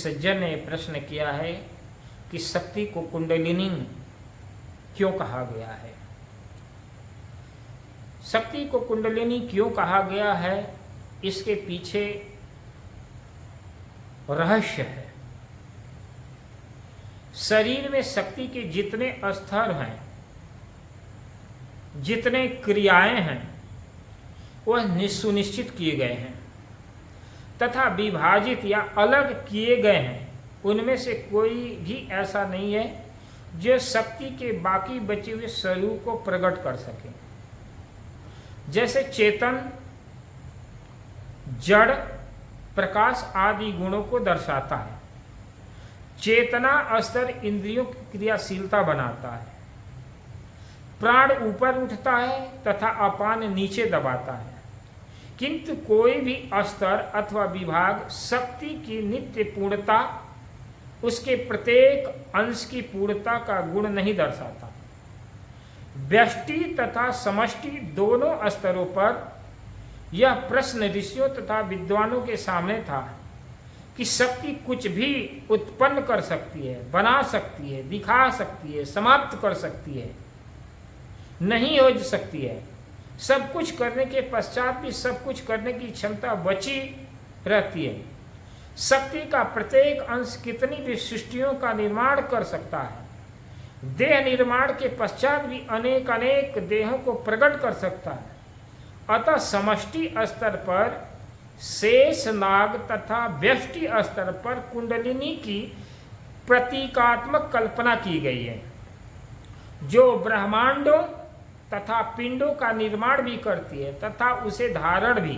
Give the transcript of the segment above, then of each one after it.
सज्जन ने प्रश्न किया है कि शक्ति को कुंडलिनी क्यों कहा गया है। शक्ति को कुंडलिनी क्यों कहा गया है, इसके पीछे रहस्य है। शरीर में शक्ति के जितने स्तर हैं, जितने क्रियाएं हैं, वह सुनिश्चित किए गए हैं तथा विभाजित या अलग किए गए हैं। उनमें से कोई भी ऐसा नहीं है जो शक्ति के बाकी बचे हुए स्वरूप को प्रकट कर सके। जैसे चेतन, जड़, प्रकाश आदि गुणों को दर्शाता है। चेतना स्तर इंद्रियों की क्रियाशीलता बनाता है। प्राण ऊपर उठता है तथा अपान नीचे दबाता है, किंतु कोई भी स्तर अथवा विभाग शक्ति की नित्य पूर्णता, उसके प्रत्येक अंश की पूर्णता का गुण नहीं दर्शाता। व्यष्टि तथा समष्टि दोनों स्तरों पर यह प्रश्न ऋषियों तथा विद्वानों के सामने था कि शक्ति कुछ भी उत्पन्न कर सकती है, बना सकती है, दिखा सकती है, समाप्त कर सकती है, नहीं हो सकती है। सब कुछ करने के पश्चात भी सब कुछ करने की क्षमता बची रहती है। शक्ति का प्रत्येक अंश कितनी भी सृष्टियों का निर्माण कर सकता है। देह निर्माण के पश्चात भी अनेक अनेक देहों को प्रकट कर सकता है। अतः समष्टि स्तर पर शेष नाग तथा व्यष्टि स्तर पर कुंडलिनी की प्रतीकात्मक कल्पना की गई है, जो ब्रह्मांडों तथा पिंडों का निर्माण भी करती है तथा उसे धारण भी।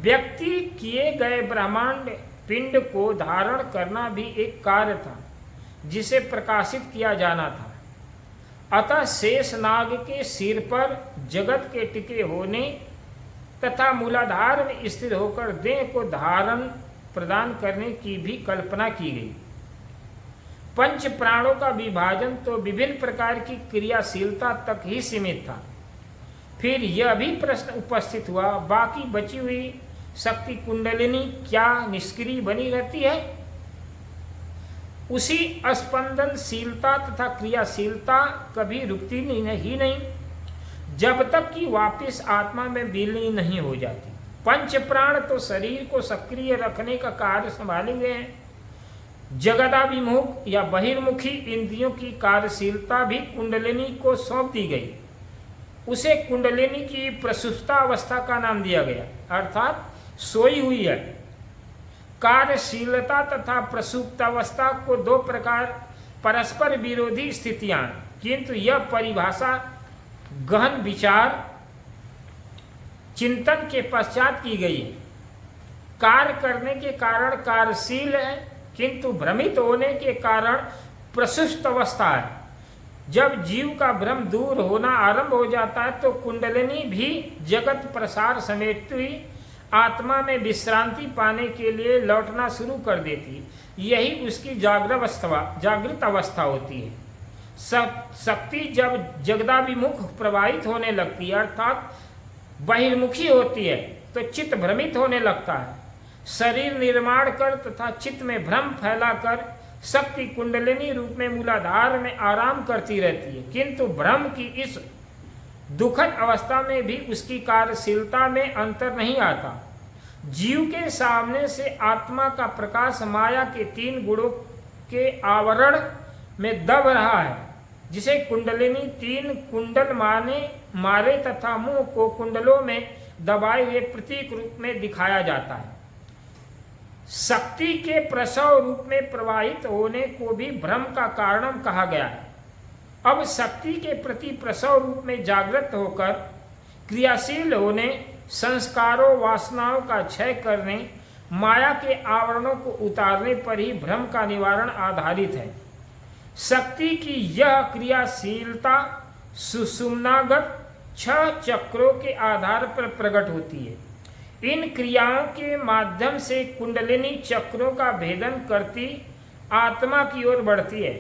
व्यक्ति किए गए ब्रह्मांड पिंड को धारण करना भी एक कार्य था जिसे प्रकाशित किया जाना था। अतः शेष नाग के सिर पर जगत के टिके होने तथा मूलाधार में स्थिर होकर देह को धारण प्रदान करने की भी कल्पना की गई। पंच प्राणों का विभाजन तो विभिन्न प्रकार की क्रियाशीलता तक ही सीमित था। फिर यह भी प्रश्न उपस्थित हुआ, बाकी बची हुई शक्ति कुंडलिनी क्या निष्क्रिय बनी रहती है? उसी स्पंदनशीलता तथा क्रियाशीलता कभी रुकती ही नहीं जब तक कि वापस आत्मा में विलीन नहीं हो जाती। पंच प्राण तो शरीर को सक्रिय रखने का कार्य संभालेंगे हैं। जगदाभिमुख या बहिर्मुखी इंद्रियों की कार्यशीलता भी कुंडलिनी को सौंप दी गई। उसे कुंडलिनी की प्रसुप्तावस्था का नाम दिया गया, अर्थात सोई हुई है। कार्यशीलता तथा प्रसुप्तावस्था को दो प्रकार परस्पर विरोधी स्थितियां, किंतु यह परिभाषा गहन विचार चिंतन के पश्चात की गई है। कार्य करने के कारण कार्यशील है, किंतु भ्रमित होने के कारण प्रसुप्त अवस्था है। जब जीव का भ्रम दूर होना आरंभ हो जाता है तो कुंडलिनी भी जगत प्रसार समेटती हुई आत्मा में विश्रांति पाने के लिए लौटना शुरू कर देती। यही उसकी जागृत अवस्था होती है। शक्ति जब जगदाभिमुख प्रवाहित होने लगती है, अर्थात बहिर्मुखी होती है, तो चित्त भ्रमित होने लगता है। शरीर निर्माण कर तथा चित्त में भ्रम फैलाकर शक्ति कुंडलिनी रूप में मूलाधार में आराम करती रहती है, किंतु भ्रम की इस दुखद अवस्था में भी उसकी कार्यशीलता में अंतर नहीं आता। जीव के सामने से आत्मा का प्रकाश माया के तीन गुणों के आवरण में दब रहा है, जिसे कुंडलिनी तीन कुंडल मारे तथा मुंह को कुंडलों में दबाए हुए प्रतीक रूप में दिखाया जाता है। शक्ति के प्रसव रूप में प्रवाहित होने को भी भ्रम का कारण कहा गया है। अब शक्ति के प्रति प्रसव रूप में जागृत होकर क्रियाशील होने, संस्कारों वासनाओं का क्षय करने, माया के आवरणों को उतारने पर ही भ्रम का निवारण आधारित है। शक्ति की यह क्रियाशीलता सुषुम्नागत 6 चक्रों के आधार पर प्रकट होती है। इन क्रियाओं के माध्यम से कुंडलिनी चक्रों का भेदन करती आत्मा की ओर बढ़ती है।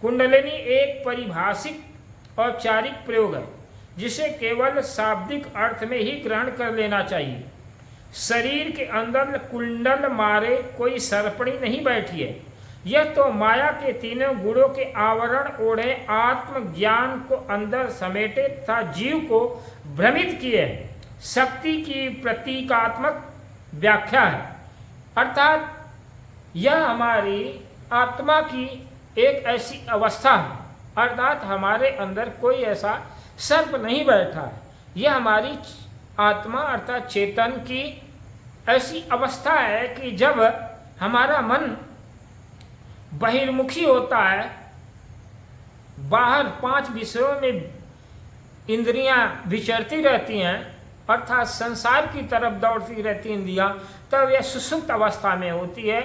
कुंडलिनी एक परिभाषिक औपचारिक प्रयोग है, जिसे केवल शाब्दिक अर्थ में ही ग्रहण कर लेना चाहिए। शरीर के अंदर कुंडल मारे कोई सरपणी नहीं बैठी है। यह तो माया के तीनों गुणों के आवरण ओढ़े आत्मज्ञान को अंदर समेटे तथा जीव को भ्रमित किए शक्ति की प्रतीकात्मक व्याख्या है। अर्थात यह हमारी आत्मा की एक ऐसी अवस्था है, अर्थात हमारे अंदर कोई ऐसा सर्प नहीं बैठा है। यह हमारी आत्मा अर्थात चेतन की ऐसी अवस्था है कि जब हमारा मन बहिर्मुखी होता है, बाहर 5 विषयों में इंद्रियां विचरती रहती हैं, अर्थात संसार की तरफ दौड़ती रहती इंद्रियां, तब यह सुषुप्त अवस्था में होती है।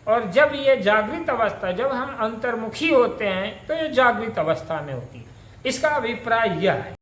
और जब ये जागृत अवस्था, जब हम अंतर्मुखी होते हैं, तो ये जागृत अवस्था में होती है। इसका अभिप्राय यह है।